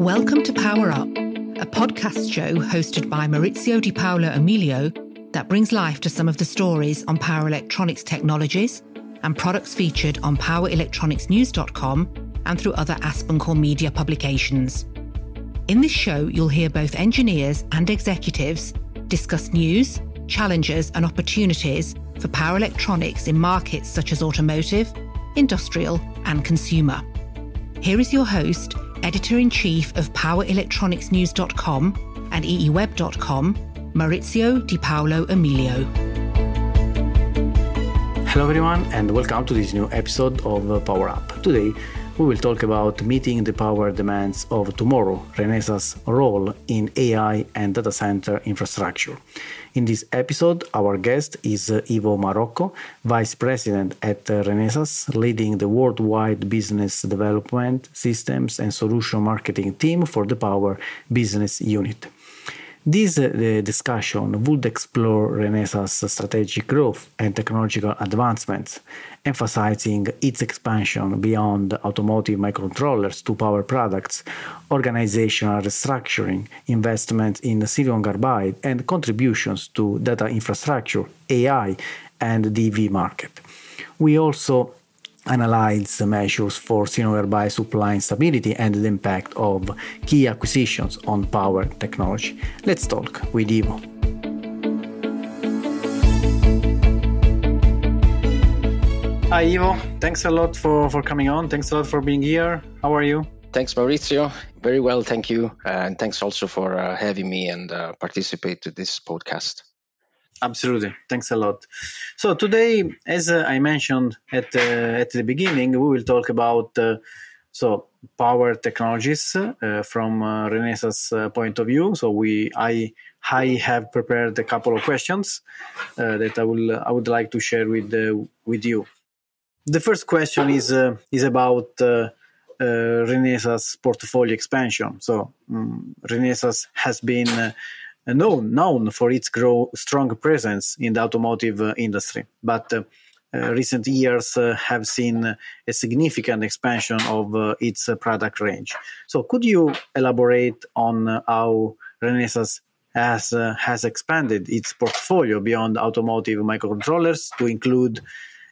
Welcome to Power Up, a podcast show hosted by Maurizio Di Paolo Emilio that brings life to some of the stories on power electronics technologies and products featured on powerelectronicsnews.com and through other AspenCore media publications. In this show, you'll hear both engineers and executives discuss news, challenges and opportunities for power electronics in markets such as automotive, industrial and consumer. Here is your host, Editor-in-Chief of powerelectronicsnews.com and eeweb.com, Maurizio Di Paolo Emilio. Hello everyone and welcome to this new episode of Power Up. Today we will talk about meeting the power demands of tomorrow, Renesas' role in AI and data center infrastructure. In this episode, our guest is Ivo Marocco, Vice President at Renesas, leading the worldwide business development, systems and solution marketing team for the Power Business Unit. This discussion would explore Renesas' strategic growth and technological advancements, emphasizing its expansion beyond automotive microcontrollers to power products, organizational restructuring, investment in silicon carbide, and contributions to data infrastructure, AI, and the EV market. We also analyze the measures for silicon carbide supply stability and the impact of key acquisitions on power technology. Let's talk with Ivo. Hi Ivo, thanks a lot for coming on. Thanks a lot for being here. How are you? Thanks, Maurizio. Very well, thank you. And thanks also for having me and participate to this podcast. Absolutely. Thanks a lot. So today, as I mentioned at the beginning, we will talk about power technologies from Renesas' point of view. So I have prepared a couple of questions that I would like to share with you. The first question is about Renesas' portfolio expansion. So Renesas has been known for its strong presence in the automotive industry, but recent years have seen a significant expansion of its product range. So could you elaborate on how Renesas has expanded its portfolio beyond automotive microcontrollers to include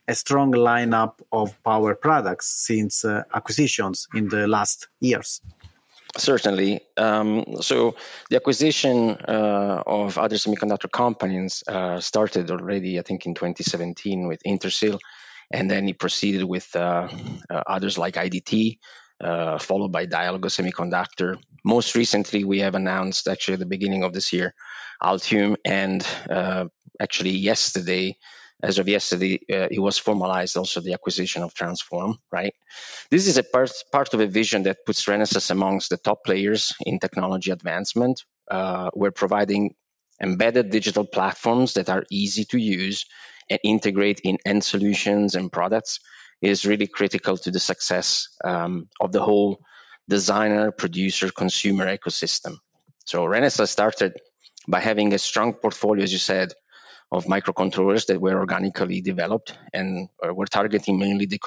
a strong lineup of power products since acquisitions in the last years? Certainly. So the acquisition of other semiconductor companies started already, I think, in 2017 with Intersil, and then it proceeded with others like IDT, followed by Dialog Semiconductor. Most recently, we have announced, actually at the beginning of this year, Altium, and actually yesterday, as of yesterday, it was formalized also the acquisition of Transform, right? This is a part of a vision that puts Renesas amongst the top players in technology advancement. We're providing embedded digital platforms that are easy to use and integrate in end solutions and products is really critical to the success of the whole designer, producer, consumer ecosystem. So Renesas started by having a strong portfolio, as you said, of microcontrollers that were organically developed, and we're targeting mainly the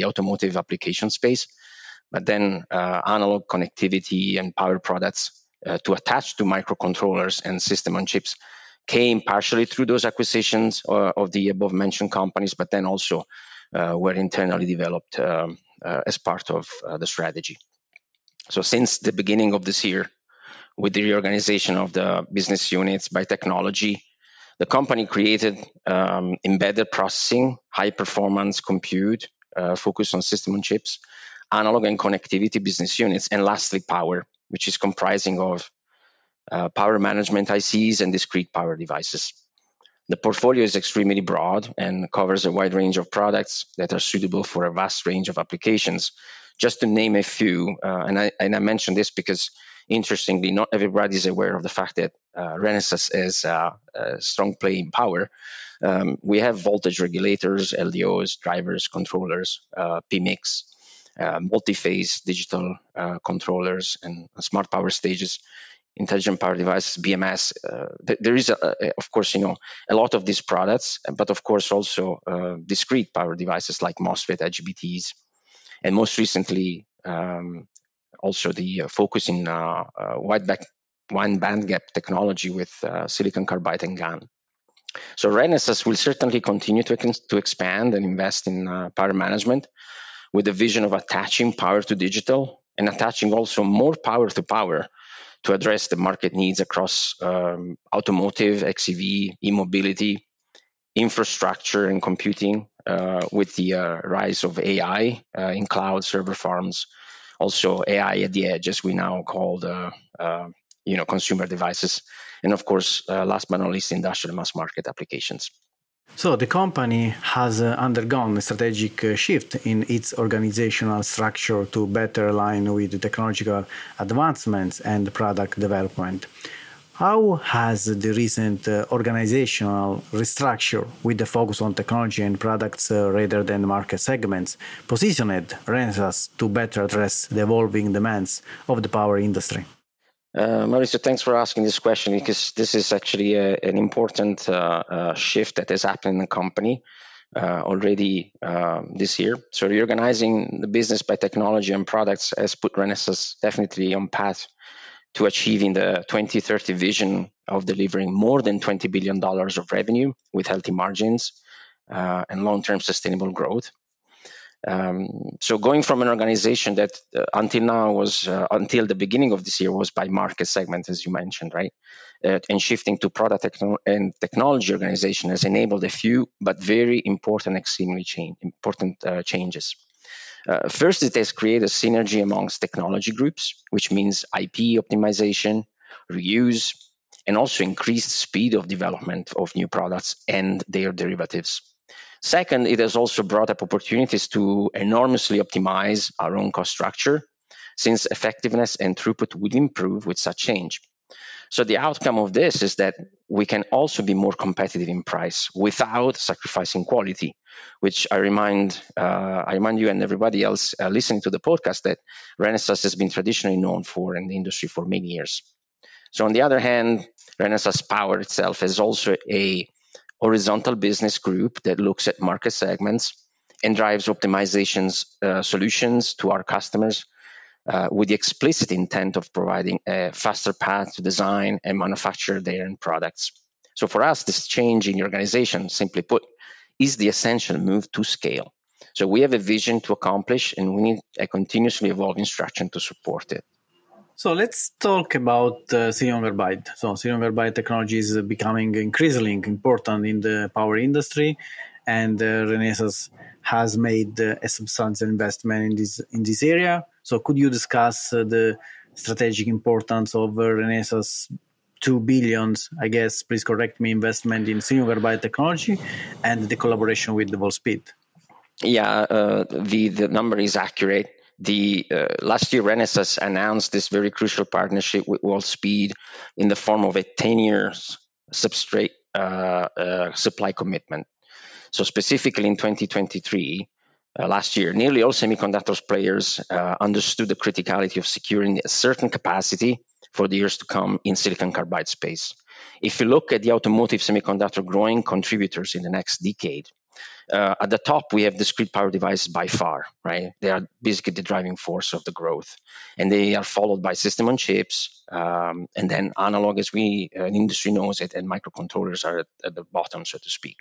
automotive application space, but then analog connectivity and power products to attach to microcontrollers and system on chips came partially through those acquisitions of the above mentioned companies, but then also were internally developed as part of the strategy. So since the beginning of this year, with the reorganization of the business units by technology, the company created embedded processing, high-performance compute, focused on system on chips, analog and connectivity business units, and lastly, power, which is comprising of power management ICs and discrete power devices. The portfolio is extremely broad and covers a wide range of products that are suitable for a vast range of applications. Just to name a few, and I mention this because, interestingly, not everybody is aware of the fact that Renesas is a strong play in power. We have voltage regulators, LDOs, drivers, controllers, PMICs, multi-phase digital controllers, and smart power stages, intelligent power devices, BMS. There is, of course, a lot of these products, but of course also discrete power devices like MOSFET, IGBTs, and most recently also the focus in wide bandgap technology with silicon carbide and GaN. So Renesas will certainly continue to expand and invest in power management with the vision of attaching power to digital and attaching also more power to power to address the market needs across automotive, XEV, e-mobility, infrastructure, and computing with the rise of AI in cloud server farms, also AI at the edge, as we now call the consumer devices, and of course, last but not least, industrial mass market applications. So the company has undergone a strategic shift in its organizational structure to better align with the technological advancements and product development. How has the recent organizational restructure with the focus on technology and products rather than market segments positioned Renesas to better address the evolving demands of the power industry? Maurizio, thanks for asking this question, because this is actually an important shift that has happened in the company already this year. So reorganizing the business by technology and products has put Renesas definitely on path to achieving the 2030 vision of delivering more than $20 billion of revenue with healthy margins and long-term sustainable growth. So going from an organization that until now was, until the beginning of this year, was by market segment, as you mentioned, right? And shifting to product and technology organization has enabled a few, but very important, extremely important changes. First, it has created a synergy amongst technology groups, which means IP optimization, reuse, and also increased speed of development of new products and their derivatives. Second, it has also brought up opportunities to enormously optimize our own cost structure, since effectiveness and throughput will improve with such change. So the outcome of this is that we can also be more competitive in price without sacrificing quality, which I remind you and everybody else listening to the podcast that Renesas has been traditionally known for in the industry for many years. So on the other hand, Renesas Power itself is also a horizontal business group that looks at market segments and drives optimizations solutions to our customers with the explicit intent of providing a faster path to design and manufacture their end products. So for us, this change in the organization, simply put, is the essential move to scale. So we have a vision to accomplish, and we need a continuously evolving structure to support it. So let's talk about silicon carbide. So silicon carbide technology is becoming increasingly important in the power industry, and Renesas has made a substantial investment in this area. So could you discuss the strategic importance of Renesas $2 billion, I guess, please correct me, investment in silicon carbide technology and the collaboration with the Wolfspeed? Yeah, the number is accurate. Last year, Renesas announced this very crucial partnership with Wolfspeed in the form of a 10-year substrate supply commitment. So specifically in 2023, last year, nearly all semiconductors players understood the criticality of securing a certain capacity for the years to come in silicon carbide space. If you look at the automotive semiconductor growing contributors in the next decade, at the top, we have discrete power devices by far, right? They are basically the driving force of the growth. And they are followed by system on chips, and then analog, as the industry knows it, and microcontrollers are at the bottom, so to speak.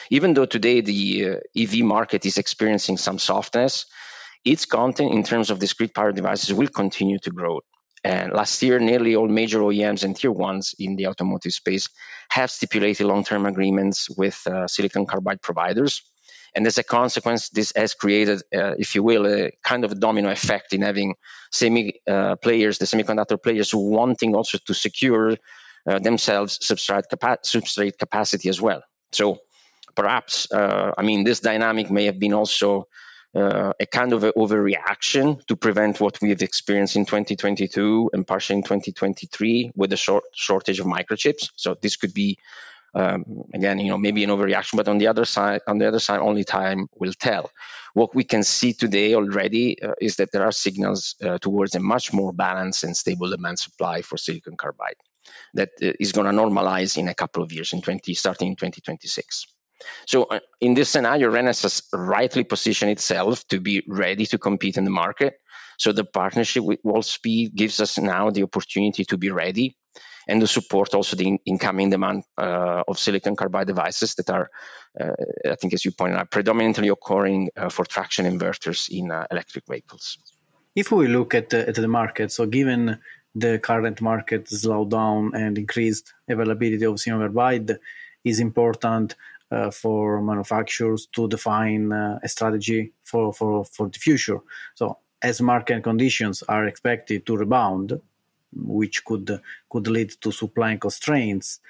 Even though today the EV market is experiencing some softness, its content in terms of discrete power devices will continue to grow. And last year, nearly all major OEMs and tier ones in the automotive space have stipulated long-term agreements with silicon carbide providers. And as a consequence, this has created, if you will, a kind of a domino effect in having the semiconductor players wanting also to secure themselves substrate capacity as well. So perhaps, this dynamic may have been also a kind of an overreaction to prevent what we have experienced in 2022 and partially in 2023 with the shortage of microchips. So this could be, maybe an overreaction, but on the other side, only time will tell. What we can see today already is that there are signals towards a much more balanced and stable demand supply for silicon carbide that is going to normalize in a couple of years, starting in 2026. So in this scenario, Renesas rightly positioned itself to be ready to compete in the market. So the partnership with Wolfspeed gives us now the opportunity to be ready and to support also the incoming demand of silicon carbide devices that are, I think, as you pointed out, predominantly occurring for traction inverters in electric vehicles. If we look at the market, so given the current market slowdown and increased availability of silicon carbide, is important for manufacturers to define a strategy for the future. So as market conditions are expected to rebound, which could lead to supply constraints,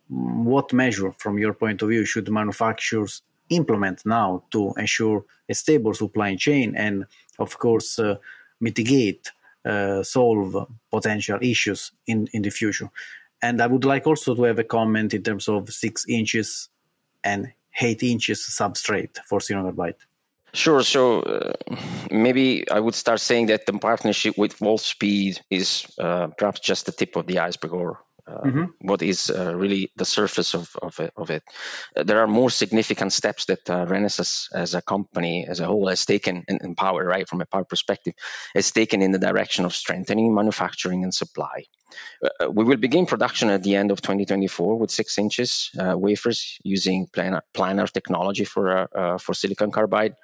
what measure, from your point of view, should manufacturers implement now to ensure a stable supply chain and, of course, mitigate, solve potential issues in the future? And I would like also to have a comment in terms of 6 inches and 8 inches substrate for silicon carbide. Sure. So maybe I would start saying that the partnership with Wolfspeed is perhaps just the tip of the iceberg, or what is really the surface of it. There are more significant steps that Renesas as a company as a whole has taken, and power, right, from a power perspective, has taken in the direction of strengthening manufacturing and supply. We will begin production at the end of 2024 with 6 inches wafers using planar technology for silicon carbide.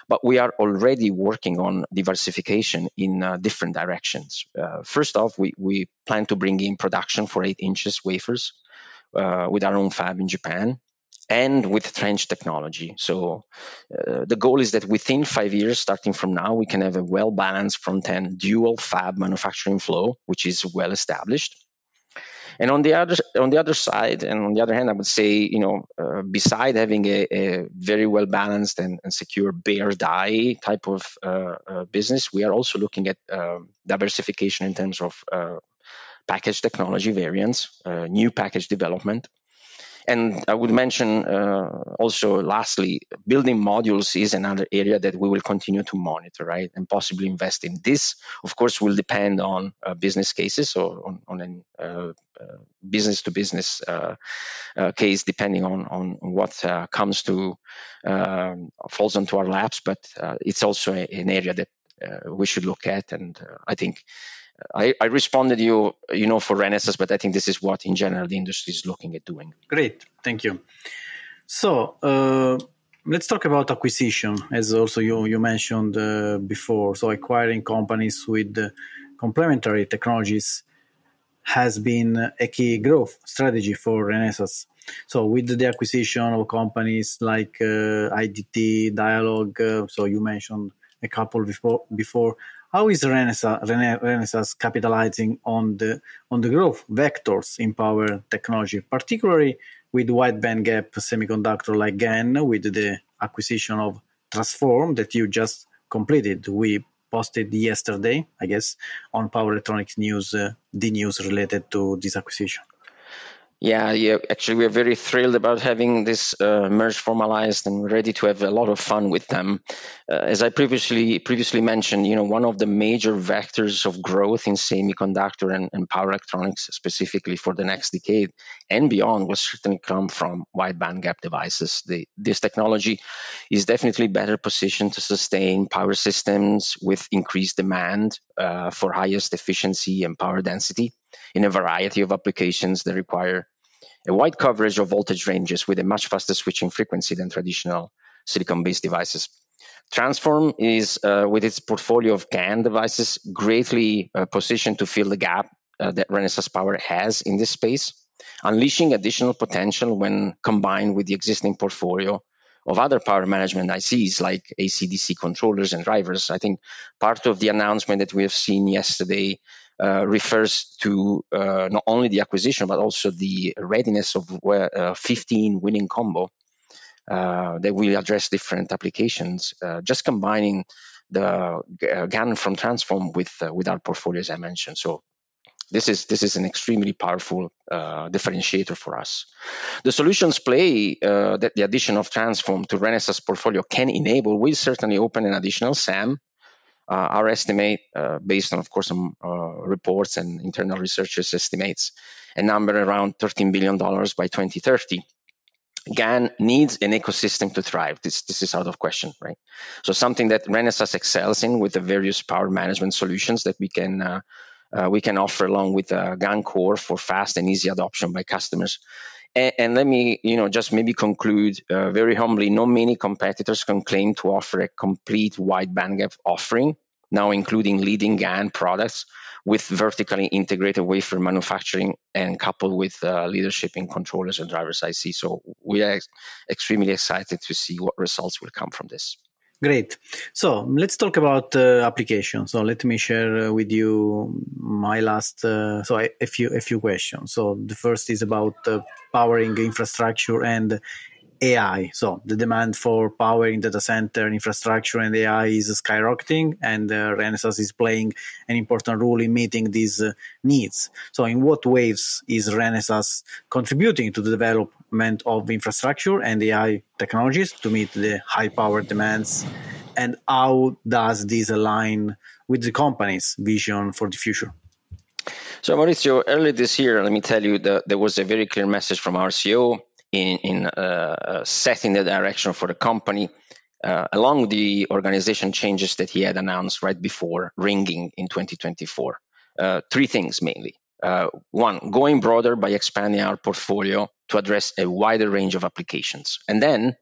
But we are already working on diversification in different directions. First off, we plan to bring in production for 8 inches wafers with our own fab in Japan and with trench technology. So the goal is that within 5 years, starting from now, we can have a well-balanced front-end dual fab manufacturing flow, which is well established. And on the other side, and on the other hand, I would say, beside having a very well balanced and secure bare die type of business, we are also looking at diversification in terms of package technology variants, new package development. And I would mention also, lastly, building modules is another area that we will continue to monitor, right, and possibly invest in. This, of course, will depend on business cases or on a business-to-business case, depending on what comes to falls onto our laps. But it's also an area that we should look at, and I think. I responded you for Renesas, but I think this is what in general the industry is looking at doing. Great, thank you. So let's talk about acquisition, as also you mentioned before. So acquiring companies with complementary technologies has been a key growth strategy for Renesas. So with the acquisition of companies like IDT, Dialog, so you mentioned a couple before. How is Renesas capitalizing on the growth vectors in power technology, particularly with wide bandgap semiconductor like GaN, with the acquisition of Transform that you just completed? We posted yesterday, I guess, on Power Electronics News, the news related to this acquisition. Yeah. Actually, we're very thrilled about having this merge formalized and ready to have a lot of fun with them. As I previously mentioned, one of the major vectors of growth in semiconductor and power electronics, specifically for the next decade and beyond, will certainly come from wide bandgap devices. This technology is definitely better positioned to sustain power systems with increased demand for highest efficiency and power density in a variety of applications that require a wide coverage of voltage ranges with a much faster switching frequency than traditional silicon-based devices. Transform is, with its portfolio of GaN devices, greatly positioned to fill the gap that Renesas Power has in this space, unleashing additional potential when combined with the existing portfolio of other power management ICs like AC/DC controllers and drivers. I think part of the announcement that we have seen yesterday refers to not only the acquisition, but also the readiness of 15 winning combo that will address different applications, just combining the GaN from Transform with our portfolio, as I mentioned. So this is an extremely powerful differentiator for us. The solutions play that the addition of Transform to Renesas portfolio can enable will certainly open an additional SAM. Our estimate, based on, of course, some reports and internal researchers' estimates, a number around $13 billion by 2030. GaN needs an ecosystem to thrive. This is out of question, right? So something that Renesas excels in with the various power management solutions that we can offer along with GaN core for fast and easy adoption by customers. And let me, just maybe conclude very humbly. Not many competitors can claim to offer a complete wide bandgap offering, now including leading GaN products with vertically integrated wafer manufacturing and coupled with leadership in controllers and drivers IC. So we are extremely excited to see what results will come from this. Great. So let's talk about applications. So let me share with you my last, a few questions. So the first is about powering infrastructure and AI. So the demand for powering data center infrastructure and AI is skyrocketing, and Renesas is playing an important role in meeting these needs. So in what ways is Renesas contributing to the development of infrastructure and AI technologies to meet the high power demands? And how does this align with the company's vision for the future? So Maurizio, earlier this year, let me tell you that there was a very clear message from our CEO in setting the direction for the company along the organization changes that he had announced right before ringing in 2024. Three things mainly. One, going broader by expanding our portfolio to address a wider range of applications. And then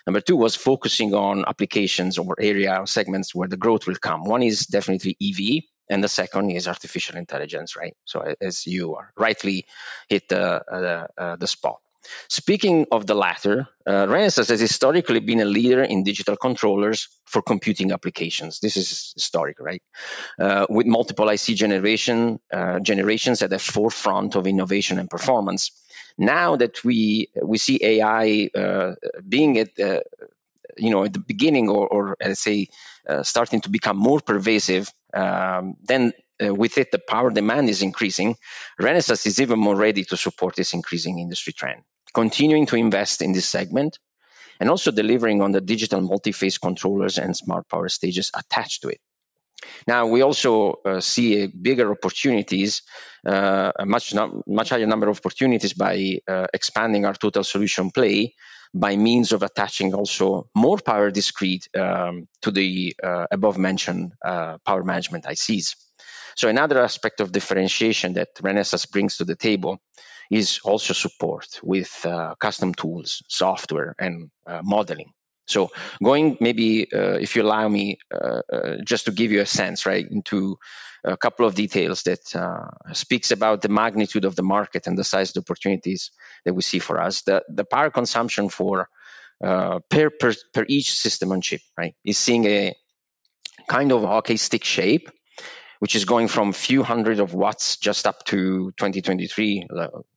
number two was focusing on applications or area or segments where the growth will come. One is definitely EV, and the second is artificial intelligence, right? So as you rightly hit the spot. Speaking of the latter, Renesas has historically been a leader in digital controllers for computing applications. This is historic, right? With multiple IC generations at the forefront of innovation and performance. Now that we see AI being at the beginning, or let's say starting to become more pervasive, then with it the power demand is increasing. Renesas is even more ready to support this increasing industry trend, continuing to invest in this segment and also delivering on the digital multi-phase controllers and smart power stages attached to it. Now, we also see bigger opportunities, a much higher number of opportunities by expanding our total solution play by means of attaching also more power discrete to the above-mentioned power management ICs. So another aspect of differentiation that Renesas brings to the table is also support with custom tools, software, and modeling. So going maybe, if you allow me, just to give you a sense, right, into a couple of details that speaks about the magnitude of the market and the size of the opportunities that we see for us. The power consumption for per each system on chip, right, is seeing a kind of hockey stick shape, which is going from a few hundred of watts just up to 2023,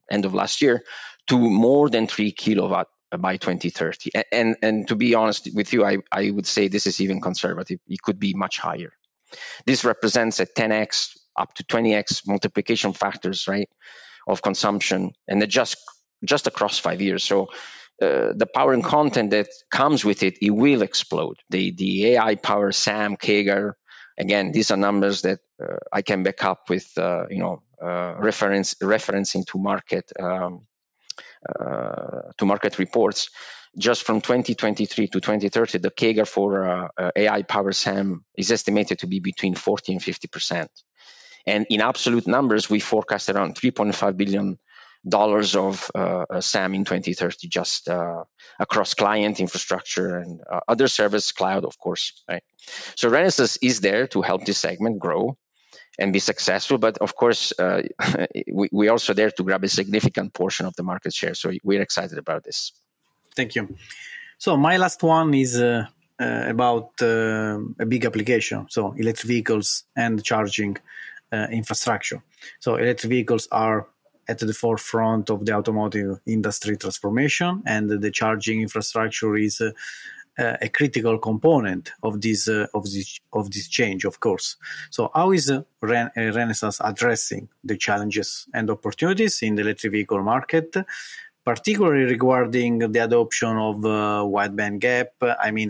end of last year, to more than 3 kilowatt by 2030. And to be honest with you, I would say this is even conservative. It could be much higher. This represents a 10x up to 20x multiplication factors, right, of consumption, and just across 5 years. So the power and content that comes with it will explode. The AI power SAM, CAGR, again, these are numbers that I can back up with, referencing to market reports. Just from 2023 to 2030, the CAGR for AI power SAM is estimated to be between 40 and 50%. And in absolute numbers, we forecast around $3.5 billion of SAM in 2030, just across client infrastructure and other service cloud, of course. Right? So Renesas is there to help this segment grow and be successful, but of course, we're also there to grab a significant portion of the market share. So we're excited about this. Thank you. So my last one is about a big application, so electric vehicles and charging infrastructure. So electric vehicles are at the forefront of the automotive industry transformation, and the charging infrastructure is a critical component of this change, of course. So how is Renesas addressing the challenges and opportunities in the electric vehicle market, particularly regarding the adoption of wideband gap,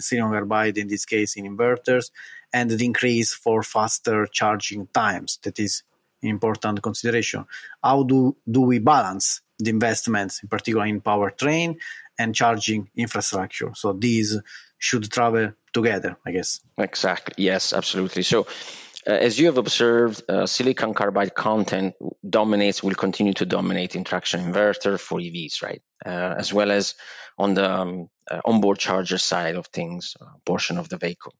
silicon carbide in this case in inverters, and the increase for faster charging times? That is an important consideration. How do we balance the investments, in particular in powertrain and charging infrastructure. So these should travel together, I guess. Exactly. Yes, absolutely. So as you have observed, silicon carbide content will continue to dominate in traction inverter for EVs, right? As well as on the onboard charger side of things, portion of the vehicle.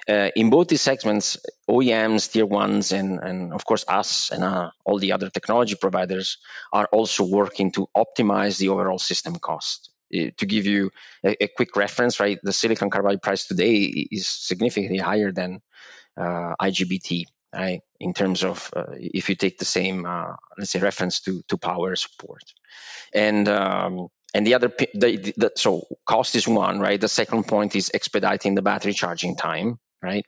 In both these segments, OEMs, tier ones, and of course us and all the other technology providers are also working to optimize the overall system cost. To give you a quick reference, right, the silicon carbide price today is significantly higher than IGBT, right? In terms of if you take the same, let's say, reference to power support, and the other, so cost is one, right? The second point is expediting the battery charging time, right?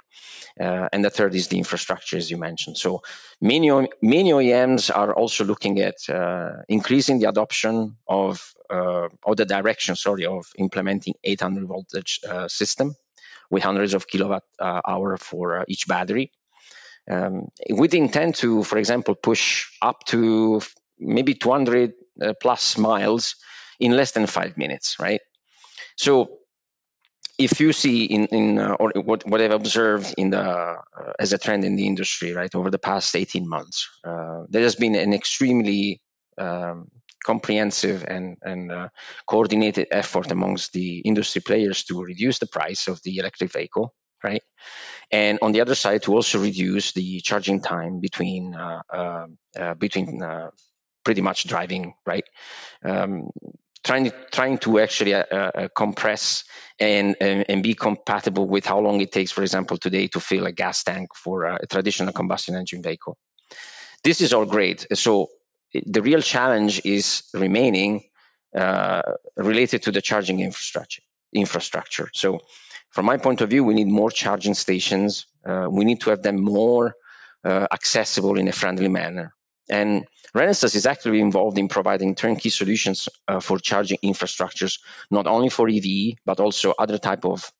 And the third is the infrastructure, as you mentioned. So many OEMs are also looking at increasing the adoption of the direction, of implementing 800 voltage system with hundreds of kilowatt hour for each battery, with the intent to, for example, push up to maybe 200 plus miles in less than 5 minutes, right? So if you see or what I've observed in the as a trend in the industry, right, over the past 18 months, there has been an extremely comprehensive and coordinated effort amongst the industry players to reduce the price of the electric vehicle, right? And on the other side, to also reduce the charging time between pretty much driving, right? Trying to actually compress and be compatible with how long it takes, for example, today to fill a gas tank for a traditional combustion engine vehicle. This is all great. So the real challenge is remaining related to the charging infrastructure. So from my point of view, we need more charging stations. We need to have them more accessible in a friendly manner. And Renesas is actually involved in providing turnkey solutions for charging infrastructures, not only for EV, but also other type of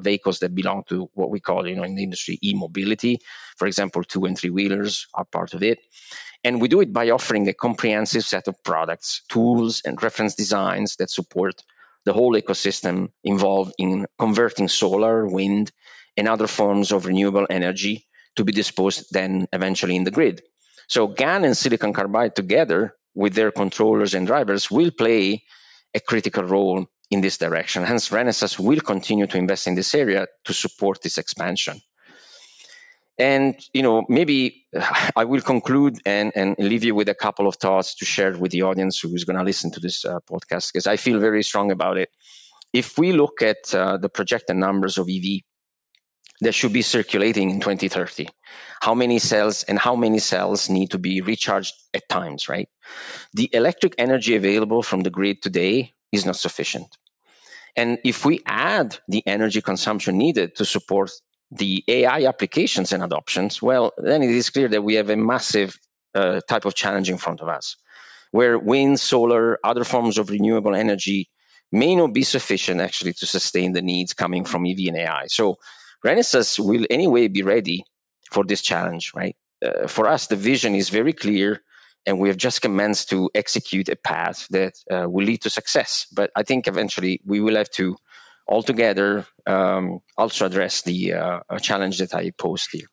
vehicles that belong to what we call, in the industry, e-mobility. For example, 2- and 3-wheelers are part of it. And we do it by offering a comprehensive set of products, tools, and reference designs that support the whole ecosystem involved in converting solar, wind, and other forms of renewable energy to be disposed then eventually in the grid. So GaN and silicon carbide together with their controllers and drivers will play a critical role in this direction. Hence, Renesas will continue to invest in this area to support this expansion. And, maybe I will conclude and leave you with a couple of thoughts to share with the audience who is going to listen to this podcast, because I feel very strong about it. If we look at the projected numbers of EV that should be circulating in 2030, how many cells need to be recharged at times, right? The electric energy available from the grid today is not sufficient. And if we add the energy consumption needed to support the AI applications and adoptions, well, then it is clear that we have a massive type of challenge in front of us, where wind, solar, other forms of renewable energy may not be sufficient actually to sustain the needs coming from EV and AI. So Renesas will anyway be ready for this challenge, right? For us, the vision is very clear, and we have just commenced to execute a path that will lead to success. But I think eventually we will have to altogether also address the challenge that I posed here.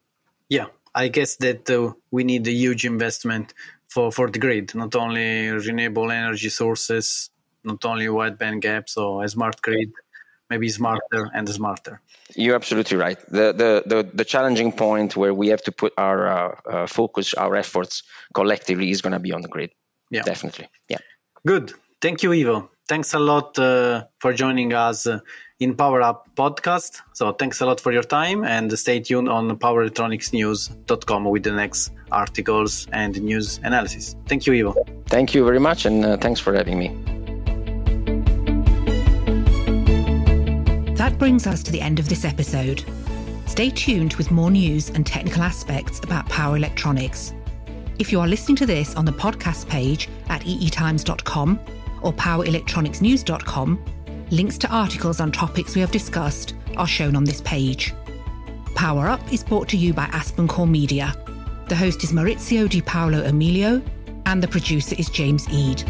Yeah, I guess that we need a huge investment for the grid, not only renewable energy sources, not only wideband gaps, or a smart grid, maybe smarter and smarter. You're absolutely right. The challenging point where we have to put our focus, our efforts collectively is going to be on the grid. Yeah, definitely. Yeah. Good. Thank you, Ivo. Thanks a lot for joining us in Power Up podcast. So thanks a lot for your time, and stay tuned on powerelectronicsnews.com with the next articles and news analysis. Thank you, Ivo. Thank you very much, and thanks for having me. That brings us to the end of this episode. Stay tuned with more news and technical aspects about power electronics. If you are listening to this on the podcast page at eetimes.com or powerelectronicsnews.com, links to articles on topics we have discussed are shown on this page. Power Up is brought to you by Aspen Core Media. The host is Maurizio Di Paolo Emilio, and the producer is James Eade.